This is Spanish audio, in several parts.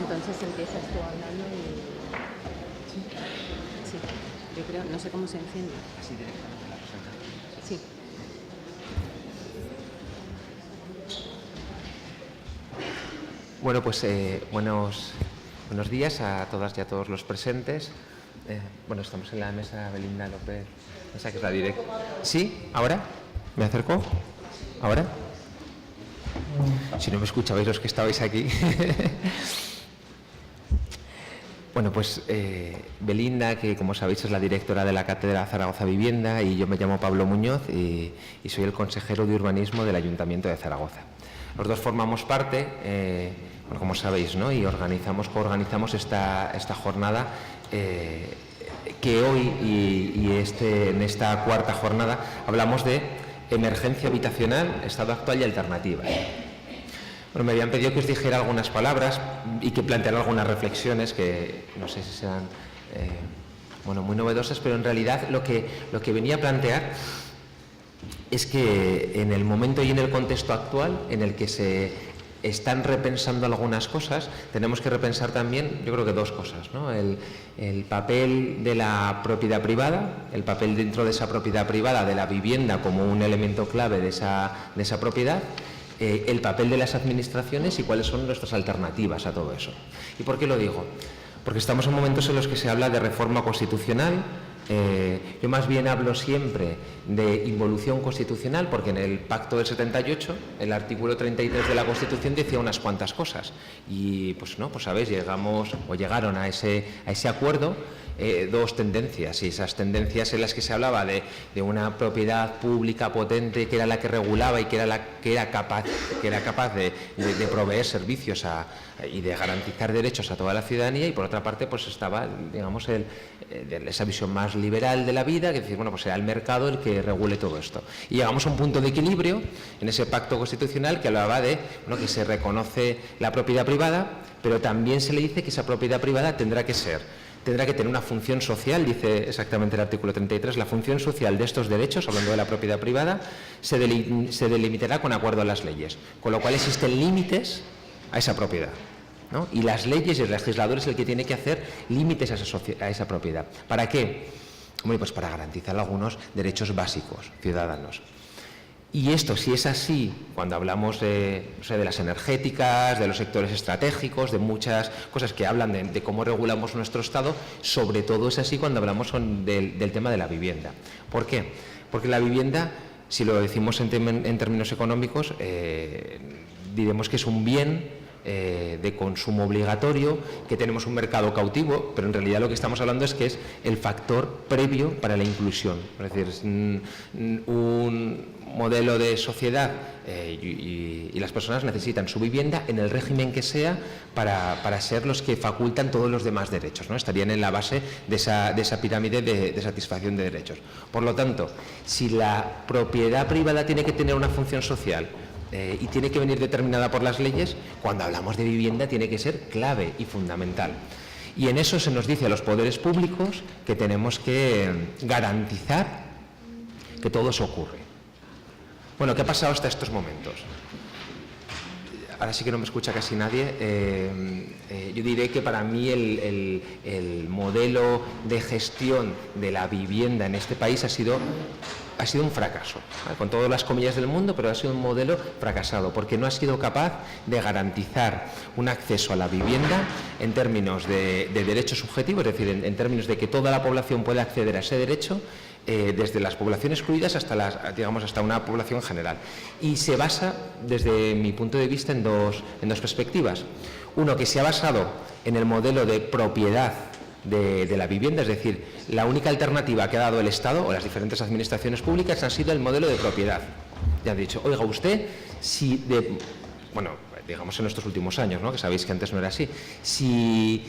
Entonces empiezas tú hablando y... Sí. Sí. Yo creo, no sé cómo se enciende. Así directamente la presentación. Sí. Bueno, pues buenos días a todas y a todos los presentes. Bueno, estamos en la mesa Belinda López, esa que es la directa. ¿Sí? ¿Ahora? ¿Me acerco? ¿Ahora? Si no me escuchabais los que estabais aquí. Bueno, pues Belinda, que como sabéis es la directora de la Cátedra Zaragoza Vivienda, y yo me llamo Pablo Muñoz y soy el consejero de urbanismo del Ayuntamiento de Zaragoza. Los dos formamos parte, bueno, como sabéis, ¿no? Y coorganizamos esta jornada que hoy en esta cuarta jornada hablamos de emergencia habitacional, estado actual y alternativas. Bueno, me habían pedido que os dijera algunas palabras y que planteara algunas reflexiones que no sé si sean muy novedosas, pero en realidad lo que venía a plantear es que en el momento y en el contexto actual en el que se están repensando algunas cosas, tenemos que repensar también, yo creo que dos cosas, ¿no? El papel de la propiedad privada, el papel dentro de esa propiedad privada de la vivienda como un elemento clave de esa propiedad, el papel de las administraciones y cuáles son nuestras alternativas a todo eso. ¿Y por qué lo digo? Porque estamos en momentos en los que se habla de reforma constitucional. Yo más bien hablo siempre de involución constitucional, porque en el Pacto del 78, el artículo 33 de la Constitución decía unas cuantas cosas. Y pues no, pues sabéis, llegaron a ese acuerdo dos tendencias, y esas tendencias en las que se hablaba de una propiedad pública potente que era la que regulaba y que era capaz de proveer servicios y de garantizar derechos a toda la ciudadanía, y por otra parte pues estaba, digamos, esa visión más liberal de la vida, que decir, bueno, pues será el mercado el que regule todo esto. Y llegamos a un punto de equilibrio en ese pacto constitucional que hablaba de, bueno, que se reconoce la propiedad privada, pero también se le dice que esa propiedad privada tendrá que tener una función social, dice exactamente el artículo 33, la función social de estos derechos, hablando de la propiedad privada, se delimitará con acuerdo a las leyes, con lo cual existen límites a esa propiedad, ¿no? Y las leyes y el legislador es el que tiene que hacer límites a esa propiedad. ¿Para qué? Bueno, pues para garantizar algunos derechos básicos ciudadanos. Y esto, si es así, cuando hablamos de las energéticas, de los sectores estratégicos, de muchas cosas que hablan de cómo regulamos nuestro Estado, sobre todo es así cuando hablamos del tema de la vivienda. ¿Por qué? Porque la vivienda, si lo decimos en términos económicos, diremos que es un bien de consumo obligatorio, que tenemos un mercado cautivo, pero en realidad lo que estamos hablando es que es el factor previo para la inclusión. Es decir, es un modelo de sociedad y las personas necesitan su vivienda en el régimen que sea para ser los que facultan todos los demás derechos, ¿no? Estarían en la base de esa pirámide de satisfacción de derechos. Por lo tanto, si la propiedad privada tiene que tener una función social y tiene que venir determinada por las leyes, cuando hablamos de vivienda tiene que ser clave y fundamental. Y en eso se nos dice a los poderes públicos que tenemos que garantizar que todo eso ocurre. Bueno, ¿qué ha pasado hasta estos momentos? Ahora sí que no me escucha casi nadie. Yo diré que para mí el modelo de gestión de la vivienda en este país ha sido un fracaso, ¿vale? Con todas las comillas del mundo, pero ha sido un modelo fracasado, porque no ha sido capaz de garantizar un acceso a la vivienda en términos de derecho subjetivo, es decir, en términos de que toda la población pueda acceder a ese derecho, desde las poblaciones excluidas hasta una población general. Y se basa, desde mi punto de vista, en dos perspectivas. Uno, que se ha basado en el modelo de propiedad de la vivienda, es decir, la única alternativa que ha dado el Estado o las diferentes administraciones públicas ha sido el modelo de propiedad. Ya han dicho, oiga, usted, digamos en estos últimos años, ¿no? Que sabéis que antes no era así, si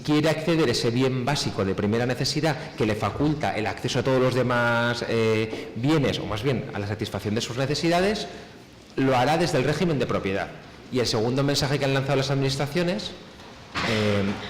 quiere acceder a ese bien básico de primera necesidad que le faculta el acceso a todos los demás bienes, o más bien a la satisfacción de sus necesidades, lo hará desde el régimen de propiedad. Y el segundo mensaje que han lanzado las administraciones,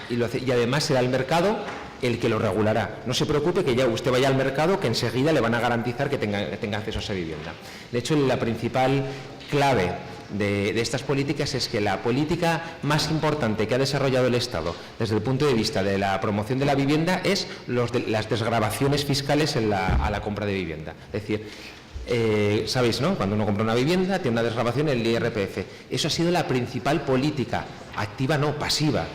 y además será el mercado el que lo regulará. No se preocupe que ya usted vaya al mercado, que enseguida le van a garantizar que tenga acceso a esa vivienda. De hecho, la principal clave de estas políticas es que la política más importante que ha desarrollado el Estado desde el punto de vista de la promoción de la vivienda es las desgravaciones fiscales a la compra de vivienda. Es decir, sabéis, ¿no? Cuando uno compra una vivienda tiene una desgravación en el IRPF. Eso ha sido la principal política, activa no, pasiva.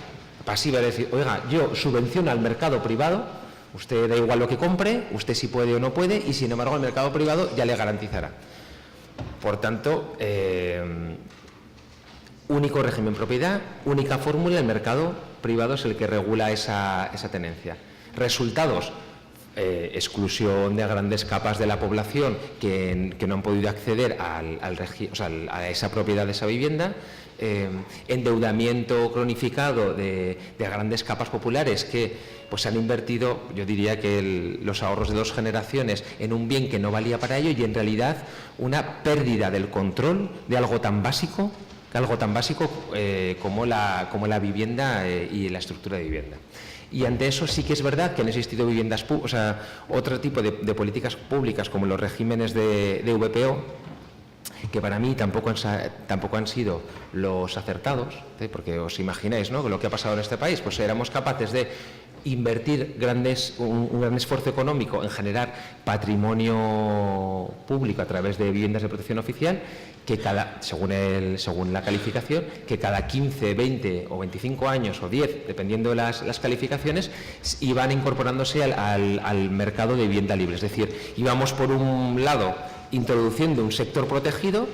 Pasiva es decir, oiga, yo subvenciono al mercado privado, usted da igual lo que compre, usted si puede o no puede, y sin embargo el mercado privado ya le garantizará. Por tanto, único régimen propiedad, única fórmula, el mercado privado es el que regula esa tenencia. Resultados, exclusión de grandes capas de la población que no han podido acceder a esa propiedad de esa vivienda, endeudamiento cronificado de grandes capas populares que pues han invertido, yo diría que los ahorros de 2 generaciones en un bien que no valía para ello, y en realidad una pérdida del control de algo tan básico como la vivienda y la estructura de vivienda. Y ante eso sí que es verdad que han existido viviendas, otro tipo de políticas públicas como los regímenes de VPO, que para mí tampoco han sido los acertados, porque os imagináis, ¿no?, lo que ha pasado en este país. Pues éramos capaces de invertir un gran esfuerzo económico en generar patrimonio público a través de viviendas de protección oficial, que según la calificación, que cada 15, 20 o 25 años o 10, dependiendo de las calificaciones, iban incorporándose al mercado de vivienda libre. Es decir, íbamos por un lado introduciendo un sector protegido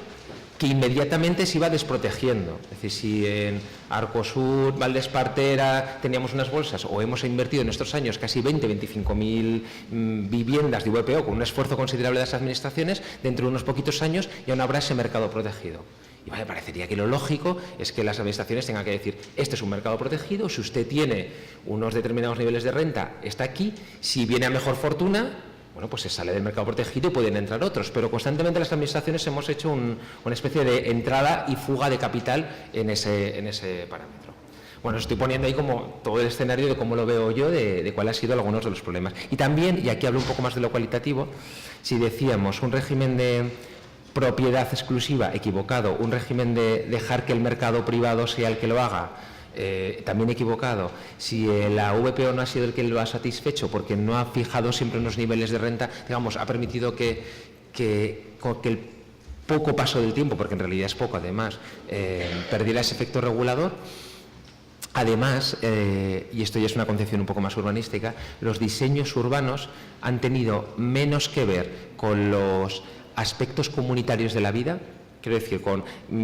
que inmediatamente se iba desprotegiendo. Es decir, si en Arcosur, Valdespartera teníamos unas bolsas, o hemos invertido en estos años casi 20-25.000 viviendas de VPO con un esfuerzo considerable de las administraciones, dentro de unos poquitos años ya no habrá ese mercado protegido. Y me parecería que lo lógico es que las administraciones tengan que decir, este es un mercado protegido, si usted tiene unos determinados niveles de renta, está aquí, si viene a mejor fortuna, bueno, pues se sale del mercado protegido y pueden entrar otros, pero constantemente las administraciones hemos hecho una especie de entrada y fuga de capital en ese parámetro. Bueno, estoy poniendo ahí como todo el escenario de cómo lo veo yo, de cuáles han sido algunos de los problemas. Y también, y aquí hablo un poco más de lo cualitativo, si decíamos un régimen de propiedad exclusiva equivocado, un régimen de dejar que el mercado privado sea el que lo haga, también equivocado. Si la VPO no ha sido el que lo ha satisfecho porque no ha fijado siempre unos niveles de renta, digamos, ha permitido que el poco paso del tiempo, porque en realidad es poco además, perdiera ese efecto regulador. Además, y esto ya es una concepción un poco más urbanística, los diseños urbanos han tenido menos que ver con los aspectos comunitarios de la vida. Quiero decir, con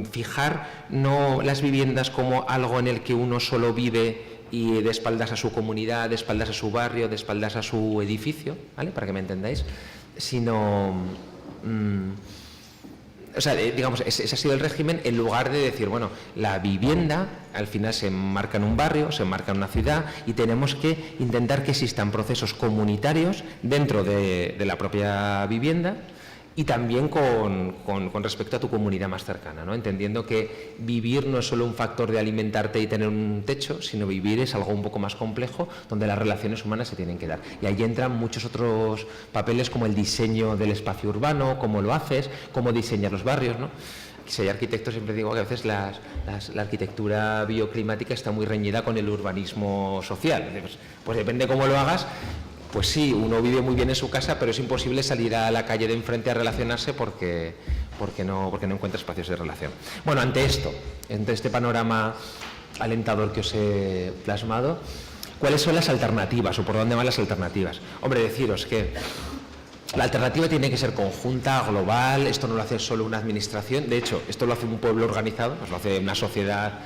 fijar no las viviendas como algo en el que uno solo vive y de espaldas a su comunidad, de espaldas a su barrio, de espaldas a su edificio, ¿vale?, para que me entendáis, sino, digamos, ese ha sido el régimen, en lugar de decir, bueno, la vivienda al final se enmarca en un barrio, se enmarca en una ciudad, y tenemos que intentar que existan procesos comunitarios dentro de la propia vivienda, y también con respecto a tu comunidad más cercana, ¿no?, entendiendo que vivir no es solo un factor de alimentarte y tener un techo, sino vivir es algo un poco más complejo, donde las relaciones humanas se tienen que dar. Y ahí entran muchos otros papeles, como el diseño del espacio urbano, cómo lo haces, cómo diseñas los barrios, ¿no? Si hay arquitectos, siempre digo que a veces la arquitectura bioclimática está muy reñida con el urbanismo social. Pues depende cómo lo hagas. Pues sí, uno vive muy bien en su casa, pero es imposible salir a la calle de enfrente a relacionarse porque no encuentra espacios de relación. Bueno, ante este panorama alentador que os he plasmado, ¿cuáles son las alternativas o por dónde van las alternativas? Hombre, deciros que la alternativa tiene que ser conjunta, global. Esto no lo hace solo una administración, de hecho, esto lo hace un pueblo organizado, pues lo hace una sociedad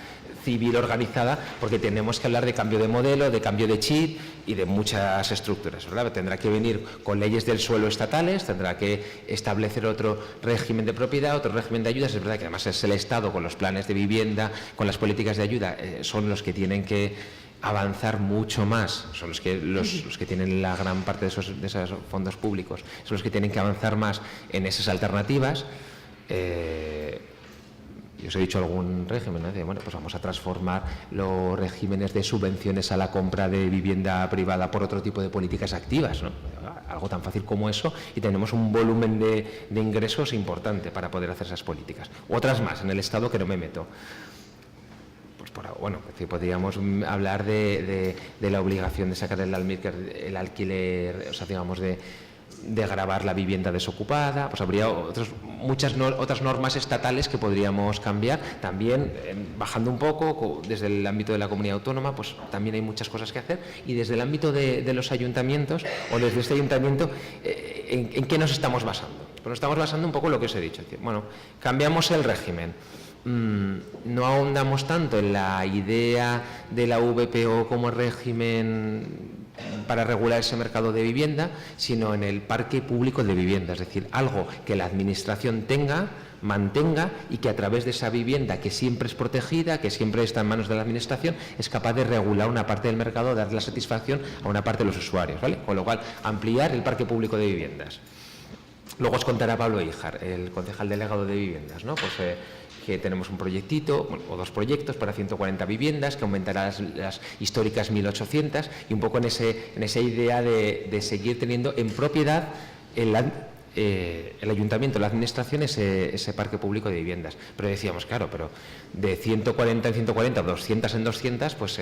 civil organizada, porque tenemos que hablar de cambio de modelo, de cambio de chip y de muchas estructuras, ¿verdad? Tendrá que venir con leyes del suelo estatales, tendrá que establecer otro régimen de propiedad, otro régimen de ayudas. Es verdad que además es el Estado, con los planes de vivienda, con las políticas de ayuda, son los que tienen que avanzar mucho más, son los que tienen la gran parte de esos fondos públicos, son los que tienen que avanzar más en esas alternativas. Yo os he dicho algún régimen, ¿no? Bueno, pues vamos a transformar los regímenes de subvenciones a la compra de vivienda privada por otro tipo de políticas activas, ¿no? Algo tan fácil como eso, y tenemos un volumen de ingresos importante para poder hacer esas políticas. Otras más en el Estado que no me meto. Pues bueno, podríamos hablar de la obligación de sacar el alquiler, o sea, digamos, de gravar la vivienda desocupada. Pues habría muchas otras normas estatales que podríamos cambiar. También, bajando un poco, desde el ámbito de la comunidad autónoma, pues también hay muchas cosas que hacer. Y desde el ámbito de los ayuntamientos, o desde este ayuntamiento, ¿en qué nos estamos basando? Pues nos estamos basando un poco en lo que os he dicho. Es decir, bueno, cambiamos el régimen. No ahondamos tanto en la idea de la VPO como régimen para regular ese mercado de vivienda, sino en el parque público de vivienda, es decir, algo que la administración tenga, mantenga, y que a través de esa vivienda, que siempre es protegida, que siempre está en manos de la administración, es capaz de regular una parte del mercado, dar la satisfacción a una parte de los usuarios, ¿vale? Con lo cual, ampliar el parque público de viviendas. Luego os contará Pablo Híjar, el concejal delegado de viviendas, ¿no? Pues que tenemos un proyectito, o dos proyectos para 140 viviendas, que aumentará las históricas 1.800, y un poco en esa idea de seguir teniendo en propiedad el ayuntamiento, la administración, ese parque público de viviendas. Pero decíamos, claro, pero de 140 en 140, 200 en 200, pues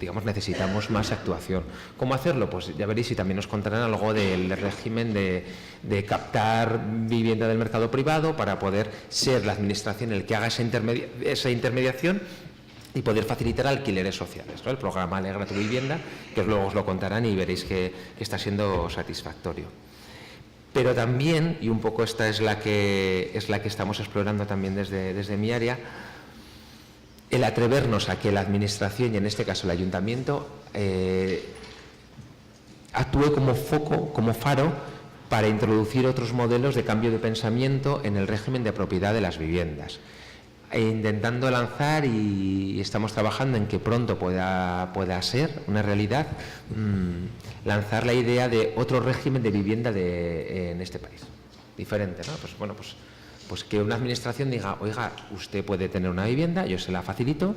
digamos, necesitamos más actuación. ¿Cómo hacerlo? Pues ya veréis, y también nos contarán algo del régimen de captar vivienda del mercado privado para poder ser la administración el que haga esa intermediación y poder facilitar alquileres sociales, ¿no? El programa Alegra tu Vivienda, que luego os lo contarán y veréis que está siendo satisfactorio. Pero también, y un poco esta es la que estamos explorando también desde mi área, el atrevernos a que la administración, y en este caso el ayuntamiento, actúe como foco, como faro, para introducir otros modelos de cambio de pensamiento en el régimen de propiedad de las viviendas. Intentando lanzar, y estamos trabajando en que pronto pueda ser una realidad, lanzar la idea de otro régimen de vivienda en este país, diferente, ¿no? Pues bueno, pues que una administración diga, oiga, usted puede tener una vivienda, yo se la facilito,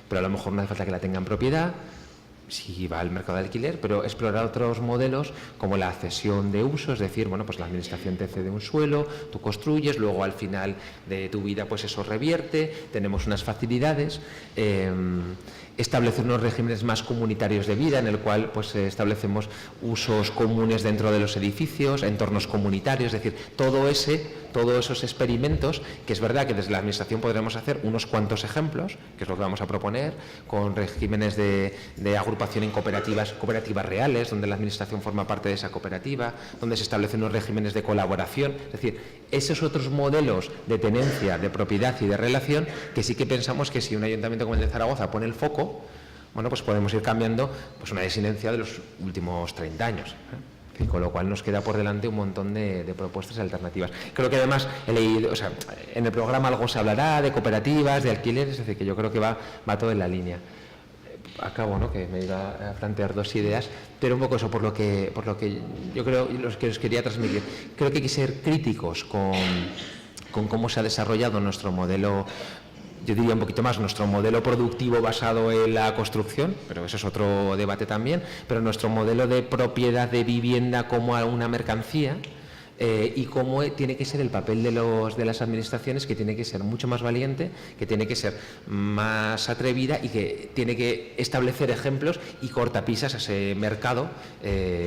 pero a lo mejor no hace falta que la tenga en propiedad, si va al mercado de alquiler, pero explorar otros modelos como la cesión de uso, es decir, bueno, pues la administración te cede un suelo, tú construyes, luego al final de tu vida pues eso revierte, tenemos unas facilidades, establecer unos regímenes más comunitarios de vida en el cual pues establecemos usos comunes dentro de los edificios, entornos comunitarios, es decir, todos esos experimentos, que es verdad que desde la administración podremos hacer unos cuantos ejemplos, que es lo que vamos a proponer, con regímenes de agrupación en cooperativas reales, donde la administración forma parte de esa cooperativa, donde se establecen unos regímenes de colaboración, es decir, esos otros modelos de tenencia, de propiedad y de relación, que sí que pensamos que si un ayuntamiento como el de Zaragoza pone el foco, bueno, pues podemos ir cambiando pues una desinencia de los últimos 30 años, ¿eh? Con lo cual nos queda por delante un montón de propuestas alternativas. Creo que además he leído, o sea, en el programa algo se hablará de cooperativas, de alquileres, es decir, que yo creo que va todo en la línea. Acabo, ¿no?, que me iba a plantear dos ideas, pero un poco eso, por lo que yo creo, los que os quería transmitir. Creo que hay que ser críticos con cómo se ha desarrollado nuestro modelo, yo diría un poquito más, nuestro modelo productivo basado en la construcción, pero eso es otro debate también, pero nuestro modelo de propiedad de vivienda como una mercancía, y cómo tiene que ser el papel de las administraciones, que tiene que ser mucho más valiente, que tiene que ser más atrevida y que tiene que establecer ejemplos y cortapisas a ese mercado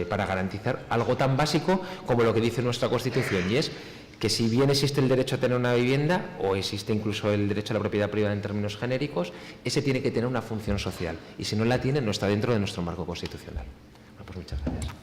para garantizar algo tan básico como lo que dice nuestra Constitución, y es que si bien existe el derecho a tener una vivienda, o existe incluso el derecho a la propiedad privada en términos genéricos, ese tiene que tener una función social, y si no la tiene, no está dentro de nuestro marco constitucional. Bueno, pues muchas gracias.